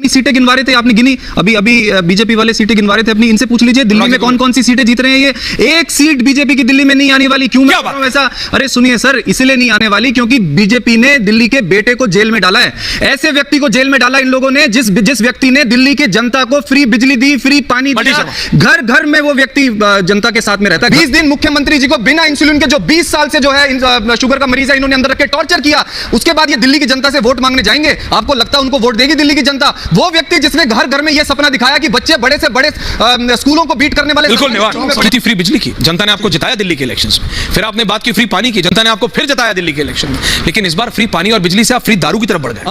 सीटें गिनवा रहे थे, आपने गिनी अभी बीजेपी वाले सीटें गिनवा रहे थे अपनी, इनसे पूछ लीजिए दिल्ली में कौन कौन सी सीटें जीत रहे हैं। ये एक सीट बीजेपी की दिल्ली में नहीं आने वाली। क्यों मैं कह रहा हूं ऐसा? अरे सुनिए सर, इसलिए नहीं आने वाली क्योंकि बीजेपी ने दिल्ली के बेटे को जेल में डाला है। ऐसे व्यक्ति को जेल में डाला इन लोगों ने जिस व्यक्ति ने दिल्ली के जनता को फ्री बिजली दी, फ्री पानी दिया, घर घर में वो व्यक्ति जनता के साथ में रहता है। 20 दिन मुख्यमंत्री जी को बिना इंसुलिन के, जो 20 साल से जो है शुगर का मरीज है, इन्होंने अंदर रख के टॉर्चर किया। उसके बाद ये दिल्ली की जनता से वोट मांगने जाएंगे? आपको लगता है उनको वोट देगी दिल्ली की जनता? वो व्यक्ति जिसने घर घर में यह सपना दिखाया कि बच्चे बड़े से बड़े स्कूलों को बीट करने वाले, बिल्कुल फ्री बिजली की जनता ने आपको जिताया दिल्ली के इलेक्शंस में। फिर आपने बात की फ्री पानी की, जनता ने आपको फिर जिताया दिल्ली के इलेक्शन में। लेकिन इस बार फ्री पानी और बिजली से आप फ्री दारू की तरफ बढ़ गए।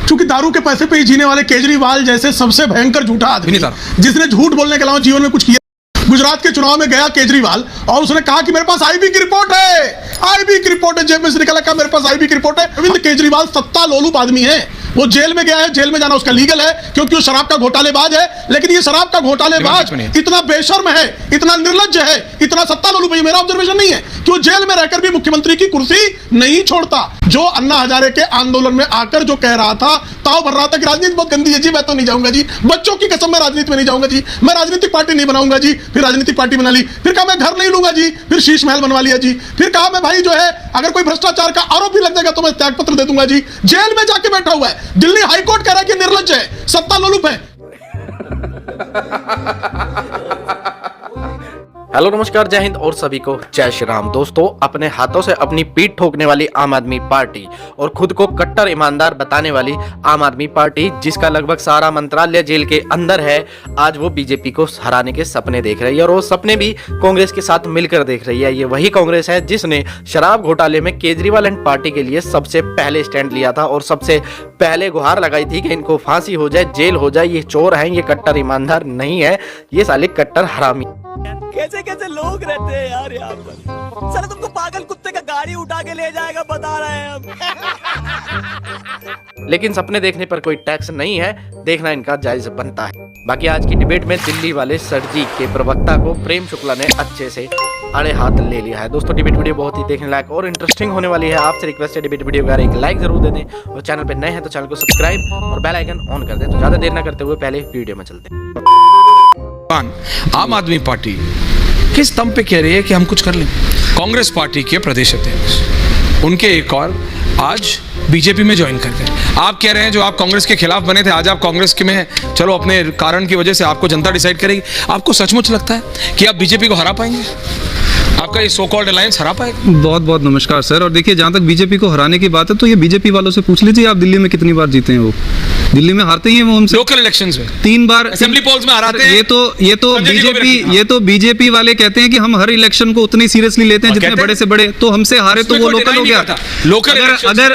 क्योंकि दारू के पैसे पे ही जीने वाले केजरीवाल जैसे सबसे भयंकर झूठा आदमी, जिसने झूठ बोलने के अलावा जीवन में कुछ किया। गुजरात के चुनाव में गया केजरीवाल और उसने कहा कि मेरे पास आईबी की रिपोर्ट है, आईबी की रिपोर्ट है, जेब में से निकला, कहा मेरे पास आईबी की रिपोर्ट है। अरविंद केजरीवाल सत्ता लोलुप आदमी है, वो जेल में गया है, जेल में जाना उसका लीगल है क्योंकि वो शराब का घोटालेबाज है। लेकिन ये शराब का घोटालेबाज इतना बेशर्म है, इतना निर्लज्ज है, इतना सत्ता लोलुप है, मेरा ऑब्जर्वेशन नहीं है कि वो जेल में रहकर भी मुख्यमंत्री की कुर्सी नहीं छोड़ता। जो अन्ना हजारे के आंदोलन में आकर जो कह रहा था, ताव भर रहा था कि राजनीति बहुत गंदी है जी, मैं तो नहीं जाऊंगा जी, बच्चों की कसम मैं राजनीति में नहीं जाऊंगा जी, मैं राजनीतिक पार्टी नहीं बनाऊंगा जी। फिर राजनीतिक पार्टी बना ली, फिर कहा मैं घर नहीं लूंगा जी, फिर शीश महल बनवा लिया जी, फिर कहा मैं भाई जो है अगर कोई भ्रष्टाचार का आरोप भी लग जाएगा तो मैं त्यागपत्र दे दूंगा जी। जेल में जाके बैठा हुआ है। दिल्ली हाईकोर्ट कह रहा है कि निर्लज्ज है, सत्ता लोलुप है। हेलो नमस्कार, जय हिंद और सभी को जय श्री राम। दोस्तों, अपने हाथों से अपनी पीठ ठोकने वाली आम आदमी पार्टी और खुद को कट्टर ईमानदार बताने वाली आम आदमी पार्टी, जिसका लगभग सारा मंत्रालय जेल के अंदर है, आज वो बीजेपी को हराने के सपने देख रही है और वो सपने भी कांग्रेस के साथ मिलकर देख रही है। ये वही कांग्रेस है जिसने शराब घोटाले में केजरीवाल एंड पार्टी के लिए सबसे पहले स्टैंड लिया था और सबसे पहले गुहार लगाई थी कि इनको फांसी हो जाए, जेल हो जाए, ये चोर हैं, ये कट्टर ईमानदार नहीं है, ये साले कट्टर हरामी। कैसे कैसे लोग रहते हैं यार यहाँ पर। सर तुमको पागल कुत्ते का गाड़ी उठा के ले जाएगा, बता रहे हैं हम। लेकिन सपने देखने पर कोई टैक्स नहीं है, देखना इनका जायज बनता है। बाकी आज की डिबेट में दिल्ली वाले सरजी के प्रवक्ता को प्रेम शुक्ला ने अच्छे से आड़े हाथ ले लिया है। दोस्तों, डिबेट वीडियो बहुत ही देखने लायक और इंटरेस्टिंग होने वाली है। आपसे रिक्वेस्ट है डिबेट वीडियो को एक लाइक जरूर दे दें और चैनल पे नए हैं तो चैनल को सब्सक्राइब और बेल आइकन ऑन कर दें। तो ज्यादा देर न करते हुए पहले वीडियो में चलते हैं। आम आदमी पार्टी किस दम पे कह रही है कि हम कुछ कर लें? कांग्रेस पार्टी के प्रदेश अध्यक्ष उनके एक और आज बीजेपी में ज्वाइन कर गए। आप कह रहे हैं जो आप कांग्रेस के खिलाफ बने थे, आज आप कांग्रेस के में हैं। चलो, अपने कारण की वजह से आपको जनता डिसाइड करेगी। आपको सचमुच लगता है कि आप बीजेपी को हरा पाएंगे? आपका ये सो कॉल्ड अलायंस हरा पाएगा? बहुत बहुत नमस्कार सर। और देखिए, जहाँ तक बीजेपी को हराने की बात है तो ये बीजेपी वालों से पूछ लीजिए, आप दिल्ली में कितनी बार जीते हैं? वो दिल्ली में हारते ही हैं वो हमसे। लोकल इलेक्शंस में 3 बार असेंबली पोल्स में हराते हैं। ये तो बीजेपी वाले कहते हैं कि हम हर इलेक्शन को उतनी सीरियसली लेते हैं जितने बड़े से बड़े, तो हमसे हारे तो वो लोकल हो गया। लोकल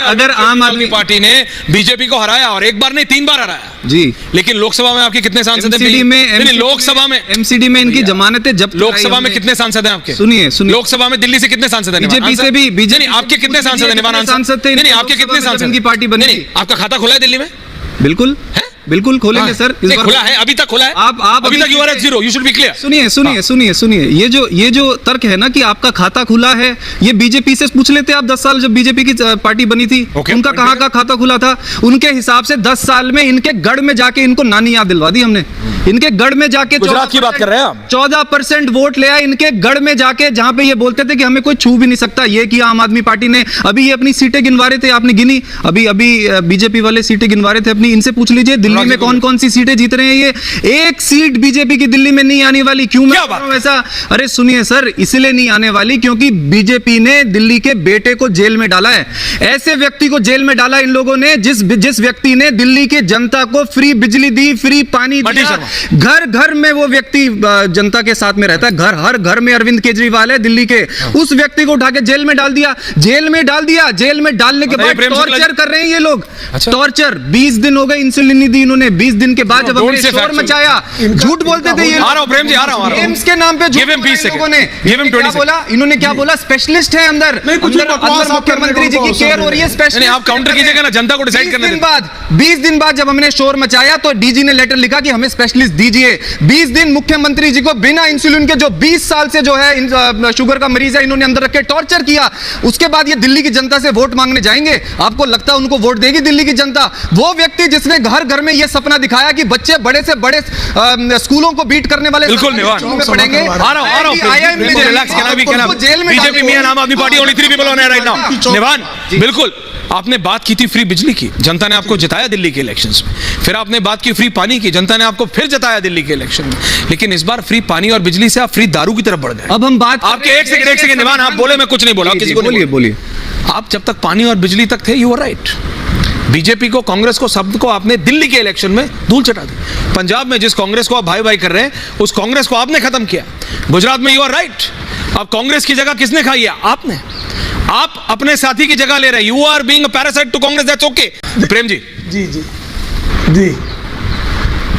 अगर आम आदमी पार्टी ने बीजेपी को हराया और एक बार नहीं 3 बार हराया जी, लेकिन लोकसभा में आपके कितने सांसद हैं? लोकसभा में एमसीडी में इनकी जमानतें जब्त। लोकसभा में कितने सांसद हैं आपके? सुनिए, लोकसभा में दिल्ली से कितने सांसद हैं? बीजेपी से भी आपके कितने सांसद हैं? सांसद थे। नहीं, आपके कितने सांसद की पार्टी बनी? आपका खाता खुला है दिल्ली में? बिल्कुल है, बिल्कुल खोलेंगे सर। इस बार खुला है, अभी तक खुला है। आप अभी तक you are at zero, you should be clear. सुनिए, ये जो तर्क है ना कि आपका खाता खुला है, ये बीजेपी से पूछ लेते आप। 10 साल जब बीजेपी की पार्टी बनी थी, उनका कहाँ का खाता खुला था? उनके हिसाब से 10 साल में इनके गढ़ में जाके इनको नानी याद दिलवा दी हमने। इनके गढ़ में जाके गुजरात की बात कर रहे हैं आप। 14% वोट ले आए इनके गढ़ में जाके, जहां पे ये बोलते थे कि हमें कोई छू भी नहीं सकता। ये किया आम आदमी पार्टी ने। अभी ये अपनी सीटें गिनवा रहे थे, आपने गिनी अभी बीजेपी वाले सीटें गिनवा रहे थे अपनी, इनसे पूछ लीजिए दिल्ली में कौन कौन सी सीटें जीत रहे हैं। ये एक सीट बीजेपी की दिल्ली में नहीं आने वाली। क्यों मैं कह रहा हूं ऐसा? अरे सुनिए सर, इसलिए नहीं आने वाली क्योंकि बीजेपी ने दिल्ली के बेटे को जेल में डाला है। ऐसे व्यक्ति को जेल में डाला इन लोगों ने जिस व्यक्ति ने दिल्ली के जनता को फ्री बिजली दी, फ्री पानी दिया, घर घर में वो व्यक्ति जनता के साथ में रहता है। हर घर में अरविंद केजरीवाल है दिल्ली के। उस व्यक्ति को उठा के जेल में डाल दिया। जेल में डालने के बाद टॉर्चर कर रहे हैं ये लोग। टॉर्चर 20 दिन हो गए, इंसुलिन नहीं दी इन्होंने 20 दिन के बाद जब Don't हमने say शोर factual. मचाया, झूठ बोलते थे ये आ रहा हूं प्रेम जी, आ रहा हूं, आ रहा हूं। एम्स के नाम पे झूठ Give him बोला 20 इन लोगों ने। Give him 20 क्या बोला इन्होंने, क्या बोला स्पेशलिस्ट है अंदर, नहीं, कुछ भी बकवास आप कर रहे हो, मुख्यमंत्री जी की उनको केयर अवसर हो रही है, दे। स्पेशलिस्ट। नहीं, आप काउंटर कीजिएगा ना, जनता को डिसाइड करने दें। 20 दिन बाद जब हमने शोर मचाया तो डीजी ने लेटर लिखा कि हमें स्पेशलिस्ट दीजिए। 20 दिन मुख्यमंत्री जी को बिना इंसुलिन के, जो 20 साल से जो है शुगर का मरीज है, इन्होंने अंदर रख के टॉर्चर किया। उसके बाद ये दिल्ली की जनता से वोट मांगने जाएंगे? आपको लगता है उनको वोट देगी दिल्ली की जनता? वो व्यक्ति जिसने घर घर में ये सपना दिखाया कि बच्चे बड़े से बड़े स्कूलों को बीट करने वाले बिल्कुल निवान स्कूलों में पढ़ेंगे। आ रहा हूं IIM में relax can be can jail में बीजेपी में Aam Aadmi Party only 3 people on air right now. निवान बिल्कुल, आपने बात की थी फ्री बिजली की, जनता ने आपको जिताया दिल्ली के इलेक्शंस में। फिर आपने बात की फ्री पानी की, जनता ने आपको फिर जिताया दिल्ली के इलेक्शन में। लेकिन इस बार फ्री पानी और बिजली से आप फ्री दारू की तरफ बढ़ गए। अब हम बात आपके एक सेकंड निवान, आप बोले, मैं कुछ नहीं बोला, किसी को नहीं बोला। बोलिए। आप जब तक पानी और बिजली तक थे, यू आर राइट। बीजेपी को, कांग्रेस को, शब्द को आपने दिल्ली के इलेक्शन में धूल चटा दी। पंजाब में जिस कांग्रेस को आप भाई भाई कर रहे हैं, उस कांग्रेस को आपने खत्म किया। गुजरात में यू आर राइट। अब कांग्रेस की जगह किसने खाई है? आपने। आप अपने साथी की जगह ले रहे हैं। You are being a parasite to Congress, that's okay. Prem ji ji ji ji,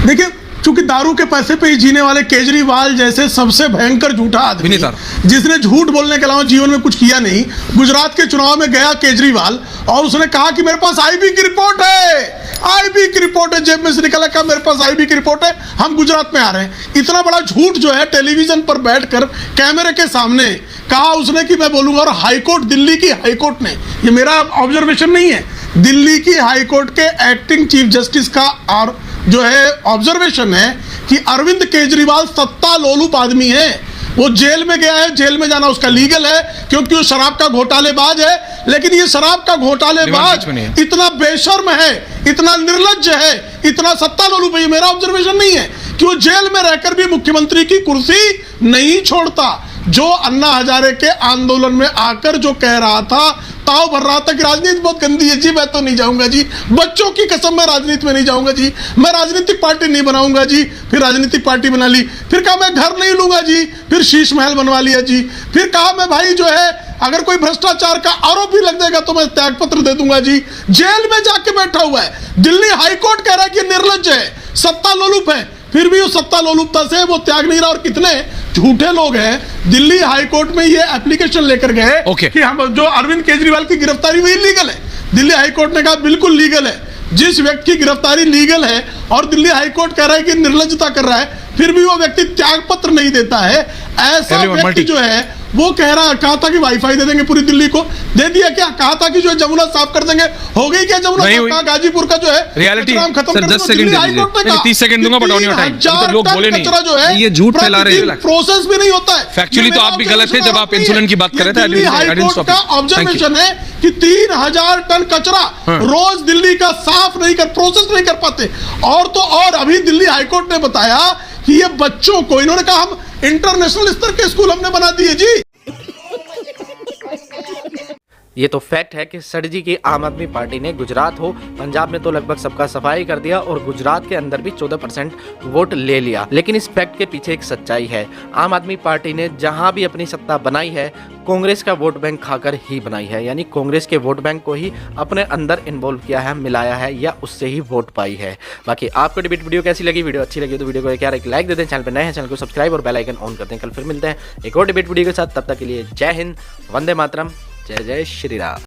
देखिए, चूंकि दारू के पैसे पे ही जीने वाले केजरीवाल जैसे सबसे भयंकर झूठा आदमी, विनीता। जिसने झूठ बोलने के अलावा जीवन में कुछ किया नहीं, गुजरात के चुनाव में गया केजरीवाल और उसने कहा कि मेरे पास आईबी की रिपोर्ट है, आईबी की रिपोर्ट है, जेब में से निकला, कहा मेरे पास आईबी की रिपोर्ट है, हम गुजरात में आ रहे हैं। इतना बड़ा झूठ जो है, टेलीविजन पर बैठकर कैमरे के सामने कहा उसने कि मैं बोलूंगा। और हाईकोर्ट, दिल्ली की हाईकोर्ट ने, ये मेरा ऑब्जर्वेशन नहीं है, दिल्ली की हाईकोर्ट के एक्टिंग चीफ जस्टिस का और जो है ऑब्जर्वेशन है कि अरविंद केजरीवाल सत्ता लोलुप आदमी है। वो जेल में गया है, जेल में जाना उसका लीगल है क्योंकि वो शराब का घोटालेबाज है। लेकिन ये शराब का घोटालेबाज इतना बेशर्म है, इतना निर्लज्ज है, इतना सत्ता लोलुप है, ये मेरा ऑब्जर्वेशन नहीं है, कि वो जेल में रहकर भी मुख्यमंत्री की कुर्सी नहीं छोड़ता। जो अन्ना हजारे के आंदोलन में आकर जो कह रहा था, ताव भर रहा था कि राजनीति बहुत गंदी है जी, मैं तो नहीं जाऊंगा जी, बच्चों की कसम मैं राजनीति में नहीं जाऊंगा जी, मैं राजनीतिक पार्टी नहीं बनाऊंगा जी। फिर राजनीतिक पार्टी बना ली, फिर कहा मैं घर नहीं लूंगा जी, फिर शीश महल बनवा लिया जी, फिर कहा मैं भाई जो है अगर कोई भ्रष्टाचार का आरोप भी लग जाएगा तो मैं त्यागपत्र दे दूंगा जी। जेल में जाके बैठा हुआ है। दिल्ली हाईकोर्ट कह रहा है कि निर्लज्ज है, सत्ता लोलुप है, फिर भी उस सत्ता लोलुपता से वो त्याग नहीं रहा। और कितने झूठे लोग हैं, दिल्ली हाईकोर्ट में ये एप्लीकेशन लेकर गए कि हम जो अरविंद केजरीवाल की गिरफ्तारी हुई लीगल है। दिल्ली हाईकोर्ट ने कहा बिल्कुल लीगल है, जिस व्यक्ति की गिरफ्तारी लीगल है और दिल्ली हाईकोर्ट कह रहा है कि निर्लज्जता कर रहा है, फिर भी वो व्यक्ति त्यागपत्र नहीं देता है। ऐसा व्यक्ति जो है वो कह रहा, कहा था कि वाईफाई दे देंगे पूरी दिल्ली को, दे दिया क्या? कहा था कि जो है जमुना साफ कर देंगे, हो गई क्या जमुना साफ? कहा गाजीपुर का जो है रियलिटी खत्म कर देंगे। दिल्ली हाईकोर्ट ने कहा 30 सेकंड दूंगा, बट ऑन योर टाइम। तो लोग बोले नहीं, कचरा जो है ये झूठ फैला रहे हैं, प्रोसेस भी नहीं होता है। फैक्चुअली तो आप भी गलत थे जब आप इंसुलिन की बात कर रहे थे। दिल्ली हाईकोर्ट का ऑब्जर्वेशन है कि 3000 टन कचरा रोज दिल्ली का साफ नहीं कर, प्रोसेस नहीं कर पाते। और तो और अभी दिल्ली हाईकोर्ट ने बताया कि ये बच्चों को, इन्होंने कहा हम इंटरनेशनल स्तर के स्कूल हमने बना दिए जी। ये तो फैक्ट है कि सर जी की आम आदमी पार्टी ने गुजरात हो, पंजाब में तो लगभग सबका सफाई कर दिया और गुजरात के अंदर भी 14% वोट ले लिया। लेकिन इस फैक्ट के पीछे एक सच्चाई है। आम आदमी पार्टी ने जहां भी अपनी सत्ता बनाई है, कांग्रेस का वोट बैंक खाकर ही बनाई है। यानी कांग्रेस के वोट बैंक को ही अपने अंदर इन्वॉल्व किया है, मिलाया है या उससे ही वोट पाई है। बाकी आपको डिबेट वीडियो कैसी लगी? वीडियो अच्छी लगी तो वीडियो को एक लाइक दे दें। चैनल पर नए हैं, चैनल को सब्सक्राइब और बेल आइकन ऑन कर दें। कल फिर मिलते हैं एक और डिबेट वीडियो के साथ। तब तक के लिए जय हिंद, वंदे मातरम, जय जय श्री राम।